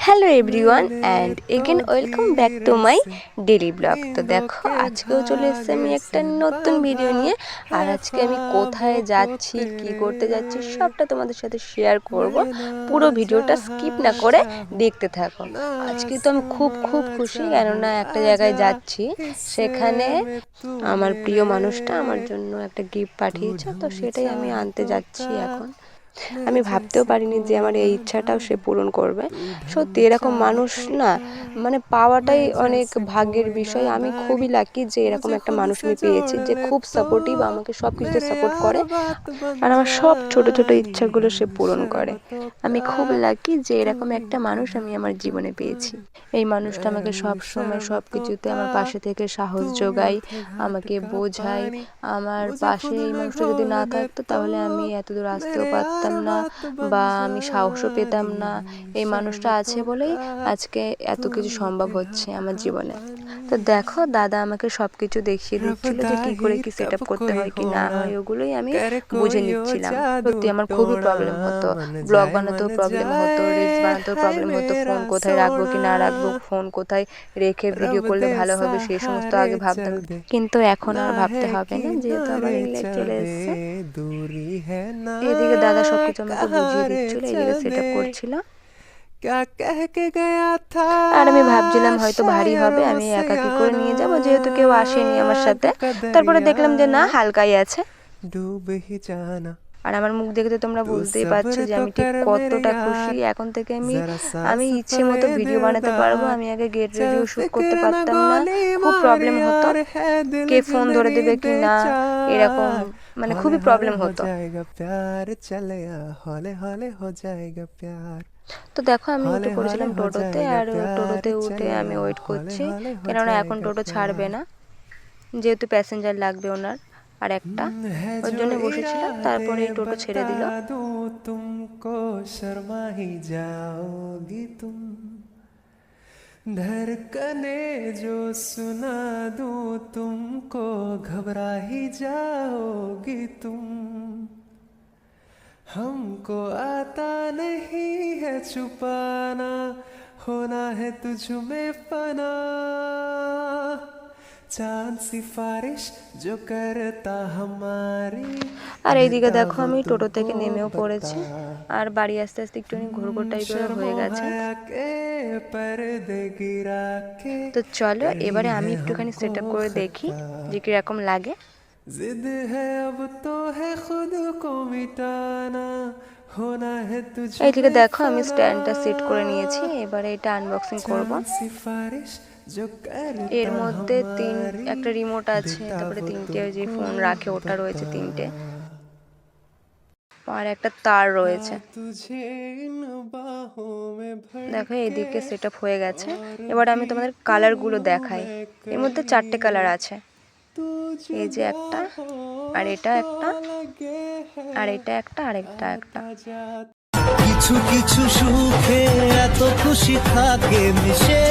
Hello everyone and again welcome back to my daily blog. তো দেখো আজকেও চলে এসেছি আমি একটা নতুন ভিডিও নিয়ে। আর আজকে আমি কোথায় যাচ্ছি, কি করতে যাচ্ছি সবটা তোমাদের সাথে শেয়ার করব। পুরো ভিডিওটা স্কিপ না করে দেখতে থাকো। আজকে তো আমি খুব খুব খুশি, কেননা একটা জায়গায় যাচ্ছি, সেখানে আমার প্রিয় মানুষটা আমার জন্য একটা গিফট পাঠিয়েছে, তো সেটাই আমি আনতে যাচ্ছি এখন। আমি ভাবতেও পারিনি যে আমার এই ইচ্ছাটাও সে পূরণ করবে। সত্যি এরকম মানুষ না মানে পাওয়াটাই অনেক ভাগ্যের বিষয়। আমি খুবই লাকি যে এরকম একটা মানুষ আমি পেয়েছি, যে খুব সাপোর্টিভ, আমাকে সব কিছুতে সাপোর্ট করে আর আমার সব ছোট ছোট ইচ্ছাগুলো সে পূরণ করে। আমি খুব লাকি যে এরকম একটা মানুষ আমি আমার জীবনে পেয়েছি। এই মানুষটা আমাকে সব সময় সব কিছুতে আমার পাশে থেকে সাহস যোগায়, আমাকে বোঝায়। আমার পাশে এই মানুষটা যদি না থাকতো তাহলে আমি এতদূর আসতেও পারতাম না, বা আমি সাহসও পেতাম না। এই মানুষটা আছে বলেই আজকে এত কিছু সম্ভব হচ্ছে আমার জীবনে। তো দেখো দাদা আমাকে সব কিছু দেখিয়ে দিচ্ছিল যে কী করে কি সেট আপ করতে হয় কি না হয়, ওগুলোই আমি বুঝে নিচ্ছিলাম। সত্যি আমার খুবই প্রবলেম হতো, ব্লগ বানাতেও প্রবলেম হতো, রিলস বানাতেও প্রবলেম হতো, ফোন কোথায় রাখবো কি না রাখবো, ফোন কোথায় রেখে ভিডিও করলে ভালো হবে সেই সমস্ত আগে ভাবতাম। কিন্তু এখন আর ভাবতে হবে না, যেহেতু আমার রিলেট চলে এসেছে। এদিকে দাদা সবকিছু আমাকে বুঝিয়ে দিচ্ছিল, এদিকে সেট আপ করছিল। আর আমি ভাবছিলাম হয়তো ভারী হবে, আমি একা কি করে নিয়ে যাব, যেহেতু কেউ আসেনি আমার সাথে। তারপরে দেখলাম যে না, হালকাই আছে। আর আমার মুখ দেখে তো তোমরা বুঝতেই পারছো যে আমি ঠিক কতটা খুশি। এখন থেকে আমি ইচ্ছে মতো ভিডিও বানাতে পারবো। আমি আগে গেট রেডিও শ্যুট করতে পারতাম না, খুব প্রবলেম হতো, কে ফোন ধরে দেবে কি না, এরকম মানে খুবই প্রবলেম হতো। তো দেখো আমি উঠে পড়েছিলাম টোটোতে, আর টোটোতে উঠে আমি ওয়েট করছি, কেননা এখন টোটো ছাড়বে না, যেহেতু প্যাসেঞ্জার লাগবে ওনার আর একটা, ওর জন্য বসেছিলাম। তারপরে এই টোটো ছেড়ে দিল। तुमको शर्मा ही जाओगी तुम, धड़कने जो सुना दूं तुमको घबरा ही जाओगी तुम, हमको आता नहीं है छुपाना, होना है तुझ में फना, चांद सिफारिश जो करता हमारी। আর এইদিকে দেখো আমি টোটো থেকে নেমেও পড়েছি, আর বাড়ি আস্তে আস্তে একটুখানি ঘুরঘুর টাইপের হয়ে গেছে। তো চলো এবারে আমি একটুখানি সেট আপ করে দেখি যে কিরকম লাগে। जिद है अब तो है खुद को मिटाना, होना है तुझ এইদিকে में দেখো আমি फना, স্ট্যান্ডটা সেট করে নিয়েছি, এবারে এটা আনবক্সিং করব। चांद सिफारिश जो এর करता মধ্যে हमारी, একটা রিমোট আছে, बेटा তারপরে वो 3টে যে तुमको ফোন রাখে ওটা রয়েছে बता, 3টে, আর একটা তার রয়েছে। तुझे इन बाहों में भर দেখো के, এদিকে সেট আপ হয়ে গেছে। और এবার আমি भी তোমাদের কালারগুলো দেখাই। मैं এর মধ্যে कहीं 4টে কালার আছে, तू এই যে जुदा একটা, আর এটা होता একটা, लगे है, আর এটা একটা, আর এটা একটা। आता जाता কিছু কিছু সুখে এত খুশি থাকে মিশে।